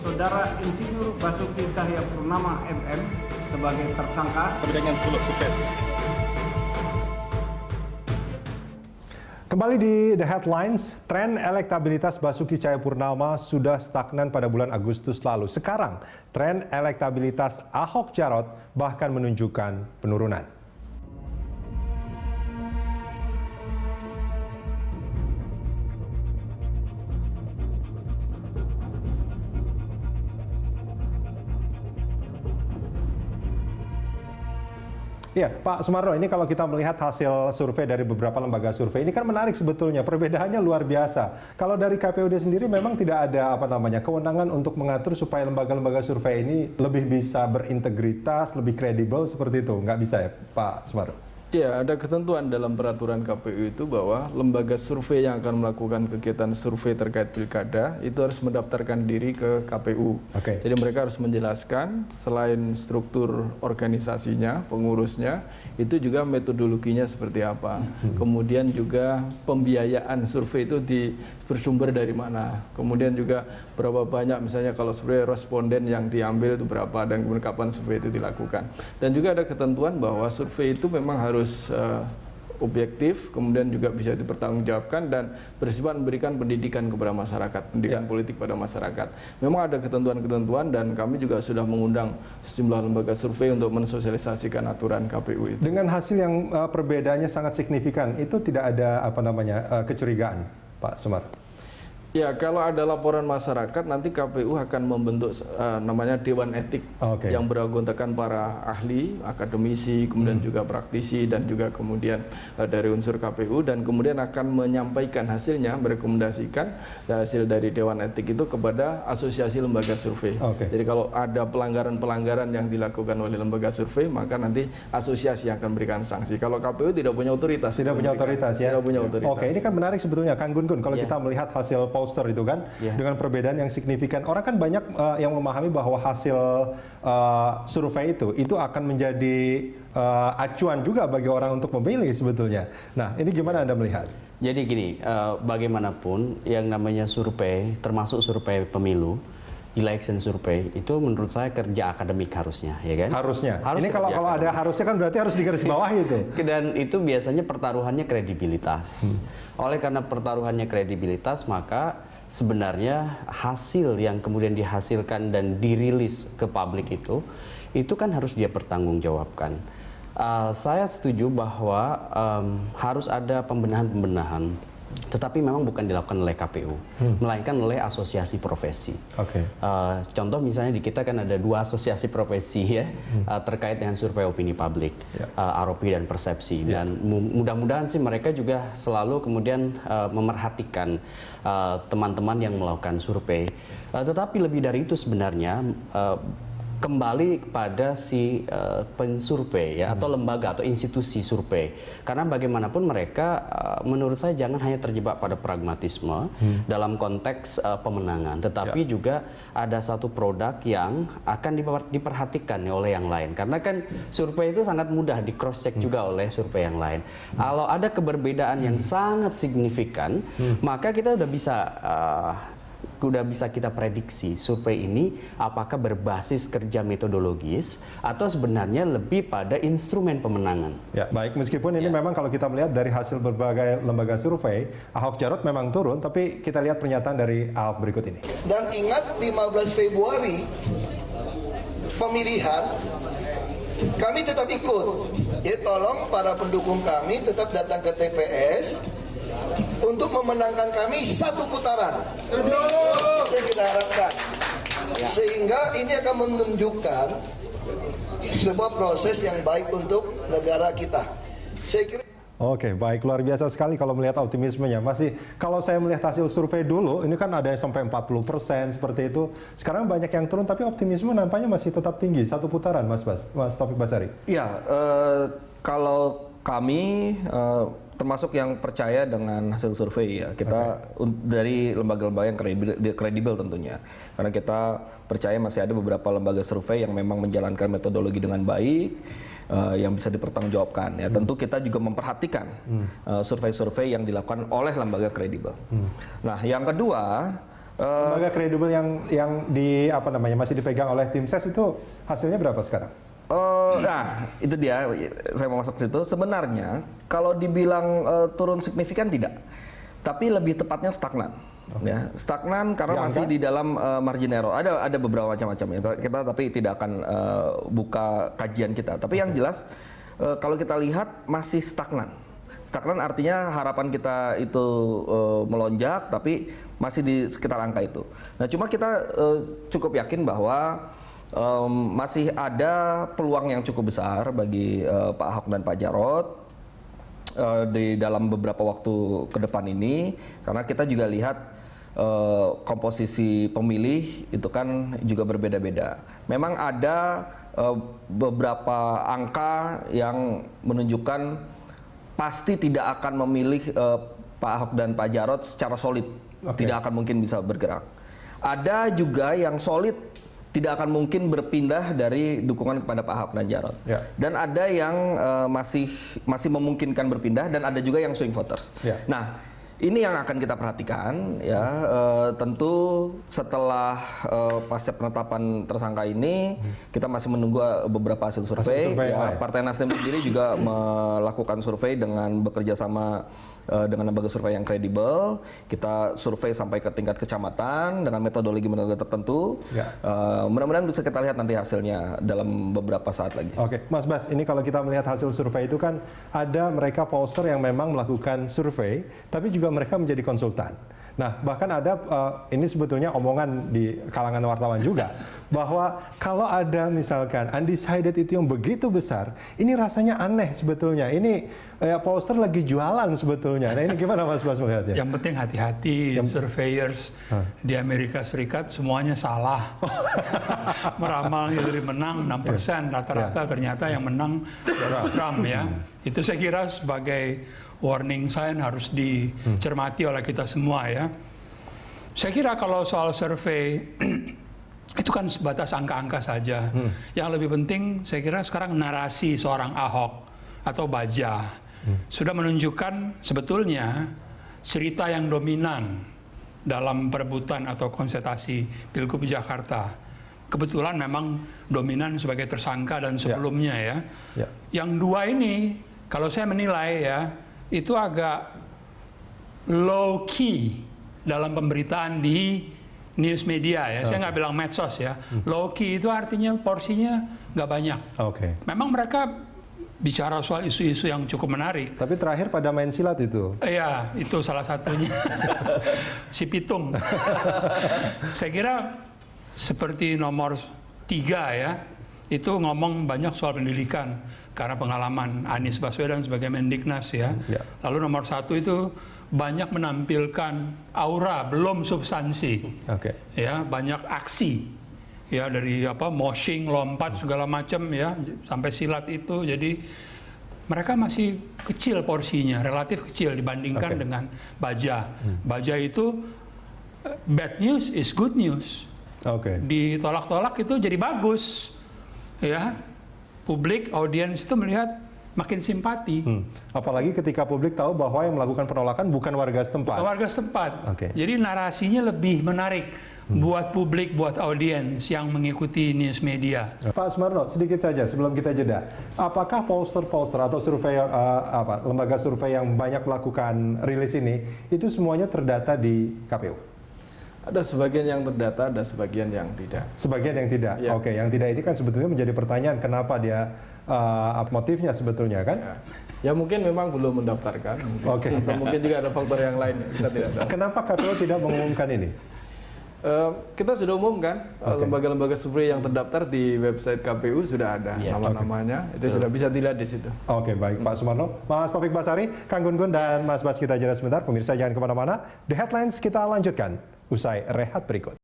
Saudara Insinyur Basuki Cahayapurnama MM sebagai tersangka dengan Pulau Sukses. Kembali di The Headlines, tren elektabilitas Basuki Cahayapurnama sudah stagnan pada bulan Agustus lalu. Sekarang, tren elektabilitas Ahok Jarot bahkan menunjukkan penurunan. Iya, Pak Sumarno, ini kalau kita melihat hasil survei dari beberapa lembaga survei, ini kan menarik sebetulnya, perbedaannya luar biasa. Kalau dari KPUD sendiri memang tidak ada kewenangan untuk mengatur supaya lembaga-lembaga survei ini lebih bisa berintegritas, lebih kredibel seperti itu, nggak bisa ya, Pak Sumarno? Ya, ada ketentuan dalam peraturan KPU itu bahwa lembaga survei yang akan melakukan kegiatan survei terkait pilkada itu harus mendaftarkan diri ke KPU. Jadi mereka harus menjelaskan selain struktur organisasinya, pengurusnya, itu juga metodologinya seperti apa. Kemudian juga pembiayaan survei itu bersumber dari mana. Kemudian juga berapa banyak misalnya kalau survei responden yang diambil itu berapa dan kemudian kapan survei itu dilakukan. Dan juga ada ketentuan bahwa survei itu memang harus objektif, kemudian juga bisa dipertanggungjawabkan dan bersifat memberikan pendidikan kepada masyarakat, pendidikan politik pada masyarakat. Memang ada ketentuan-ketentuan dan kami juga sudah mengundang sejumlah lembaga survei untuk mensosialisasikan aturan KPU itu. Dengan hasil yang perbedaannya sangat signifikan, itu tidak ada kecurigaan, Pak Sumarno? Ya, kalau ada laporan masyarakat, nanti KPU akan membentuk namanya Dewan Etik yang beranggotakan para ahli, akademisi, kemudian juga praktisi dan juga kemudian dari unsur KPU dan kemudian akan menyampaikan hasilnya, merekomendasikan hasil dari Dewan Etik itu kepada asosiasi lembaga survei. Jadi kalau ada pelanggaran-pelanggaran yang dilakukan oleh lembaga survei, maka nanti asosiasi akan memberikan sanksi. Kalau KPU tidak punya otoritas. Tidak punya otoritas ya? Tidak punya otoritas. Oke, ini kan menarik sebetulnya, Kang Gun-Gun, kalau kita melihat hasil poster itu kan dengan perbedaan yang signifikan. Orang kan banyak yang memahami bahwa hasil survei itu akan menjadi acuan juga bagi orang untuk memilih sebetulnya. Nah, ini gimana Anda melihat? Jadi gini, bagaimanapun yang namanya survei, termasuk survei pemilu, election survei, itu menurut saya kerja akademik harusnya, ya kan? Harusnya. Ini kalau ada harusnya kan berarti harus digarisbawahi itu. Dan itu biasanya pertaruhannya kredibilitas. Oleh karena pertaruhannya kredibilitas, maka sebenarnya hasil yang kemudian dihasilkan dan dirilis ke publik itu kan harus dia pertanggungjawabkan. Saya setuju bahwa harus ada pembenahan-pembenahan, tetapi memang bukan dilakukan oleh KPU, melainkan oleh asosiasi profesi. Contoh misalnya di kita kan ada 2 asosiasi profesi ya, terkait dengan survei opini publik, ROP dan persepsi. Dan mudah-mudahan sih mereka juga selalu kemudian memerhatikan teman-teman yang melakukan survei. Tetapi lebih dari itu sebenarnya kembali pada si pensurvei ya, atau lembaga atau institusi survei, karena bagaimanapun mereka menurut saya jangan hanya terjebak pada pragmatisme dalam konteks pemenangan, tetapi juga ada satu produk yang akan diperhatikan oleh yang lain, karena kan survei itu sangat mudah di cross check juga oleh survei yang lain. Kalau ada keberbedaan yang sangat signifikan, maka kita udah bisa kita prediksi survei ini apakah berbasis kerja metodologis atau sebenarnya lebih pada instrumen pemenangan. Ya, baik, meskipun ini memang kalau kita melihat dari hasil berbagai lembaga survei, Ahok Jarot memang turun, tapi kita lihat pernyataan dari Ahok berikut ini. Dan ingat 15 Februari pemilihan kami tetap ikut. Jadi tolong para pendukung kami tetap datang ke TPS untuk memenangkan kami 1 putaran. Itu yang kita harapkan. Sehingga ini akan menunjukkan sebuah proses yang baik untuk negara kita. Saya kira. Oke, baik, luar biasa sekali kalau melihat optimismenya. Masih, kalau saya melihat hasil survei dulu, ini kan ada yang sampai 40% seperti itu. Sekarang banyak yang turun, tapi optimisme nampaknya masih tetap tinggi. 1 putaran, Mas Taufik Basari. Ya, kalau kami termasuk yang percaya dengan hasil survei ya, kita dari lembaga-lembaga yang kredibel tentunya, karena kita percaya masih ada beberapa lembaga survei yang memang menjalankan metodologi dengan baik, yang bisa dipertanggungjawabkan ya. Tentu kita juga memperhatikan survei-survei yang dilakukan oleh lembaga kredibel. Nah, yang kedua, Lembaga kredibel yang di apa namanya masih dipegang oleh tim ses itu hasilnya berapa sekarang? Nah, itu dia. Saya mau masuk ke situ. Sebenarnya kalau dibilang turun signifikan tidak, tapi lebih tepatnya stagnan. Ya, stagnan karena masih di dalam margin error. Ada beberapa macam-macam ya. Kita tapi tidak akan buka kajian kita. Tapi yang jelas kalau kita lihat masih stagnan. Stagnan artinya harapan kita itu melonjak, tapi masih di sekitar angka itu. Nah, cuma kita cukup yakin bahwa masih ada peluang yang cukup besar bagi Pak Ahok dan Pak Jarot di dalam beberapa waktu ke depan ini, karena kita juga lihat komposisi pemilih itu kan juga berbeda-beda. Memang ada beberapa angka yang menunjukkan pasti tidak akan memilih Pak Ahok dan Pak Jarot secara solid, tidak akan mungkin bisa bergerak. Ada juga yang solid, tidak akan mungkin berpindah dari dukungan kepada Pak Ahok dan Jarot. Dan ada yang masih memungkinkan berpindah, dan ada juga yang swing voters. Nah, ini yang akan kita perhatikan ya. Tentu setelah pasca penetapan tersangka ini, kita masih menunggu beberapa hasil survei. Ya, Partai Nasdem sendiri juga melakukan survei dengan bekerja sama dengan lembaga survei yang kredibel. Kita survei sampai ke tingkat kecamatan dengan metodologi tertentu. Mudah-mudahan bisa kita lihat nanti hasilnya dalam beberapa saat lagi. Oke, Mas Bas, ini kalau kita melihat hasil survei itu kan ada mereka pollster yang memang melakukan survei, tapi juga mereka menjadi konsultan. Nah, bahkan ada, ini sebetulnya omongan di kalangan wartawan juga, bahwa kalau ada misalkan undecided itu yang begitu besar, ini rasanya aneh sebetulnya. Ini pollster lagi jualan sebetulnya. Nah, ini gimana Mas Bas melihatnya? Yang penting hati-hati, surveyors di Amerika Serikat semuanya salah. Meramal Hillary menang 6%, rata-rata ternyata yang menang Trump ya. Itu saya kira sebagai warning sign harus dicermati oleh kita semua ya. Saya kira kalau soal survei itu kan sebatas angka-angka saja. Yang lebih penting saya kira sekarang narasi seorang Ahok atau Baja sudah menunjukkan sebetulnya cerita yang dominan dalam perebutan atau konsentrasi Pilgub Jakarta. Kebetulan memang dominan sebagai tersangka dan sebelumnya ya. Yang dua ini kalau saya menilai ya, itu agak low key dalam pemberitaan di news media ya. Saya nggak bilang medsos ya. Low key itu artinya porsinya nggak banyak. Memang mereka bicara soal isu-isu yang cukup menarik. Tapi terakhir pada main silat itu. Iya, itu salah satunya. Si Pitung. Saya kira seperti nomor 3 ya, itu ngomong banyak soal pendidikan karena pengalaman Anies Baswedan sebagai Mendiknas ya. Lalu nomor 1 itu banyak menampilkan aura, belum substansi. Ya, banyak aksi. Ya, dari moshing, lompat segala macam ya, sampai silat itu. Jadi mereka masih kecil porsinya, relatif kecil dibandingkan dengan Baja. Baja itu bad news is good news. Ditolak-tolak itu jadi bagus. Ya. Publik, audiens itu melihat makin simpati. Apalagi ketika publik tahu bahwa yang melakukan penolakan bukan warga setempat. Bukan warga setempat. Jadi narasinya lebih menarik buat publik, buat audiens yang mengikuti news media. Pak Sumarno, sedikit saja sebelum kita jeda. Apakah pollster atau survei lembaga survei yang banyak melakukan rilis ini itu semuanya terdata di KPU? Ada sebagian yang terdata, ada sebagian yang tidak. Sebagian yang tidak. Yang tidak ini kan sebetulnya menjadi pertanyaan kenapa dia motifnya sebetulnya kan? Ya mungkin memang belum mendaftarkan. Atau mungkin juga ada faktor yang lain, kita tidak tahu. Kenapa KPU tidak mengumumkan ini? Kita sudah umumkan lembaga-lembaga survei yang terdaftar di website KPU sudah ada nama-namanya, itu sudah bisa dilihat di situ. Baik Pak Sumarno, Mas Taufik Basari, Kang Gun Gun dan Mas Bas, kita jeda sebentar. Pemirsa jangan kemana-mana. The Headlines kita lanjutkan usai rehat berikut.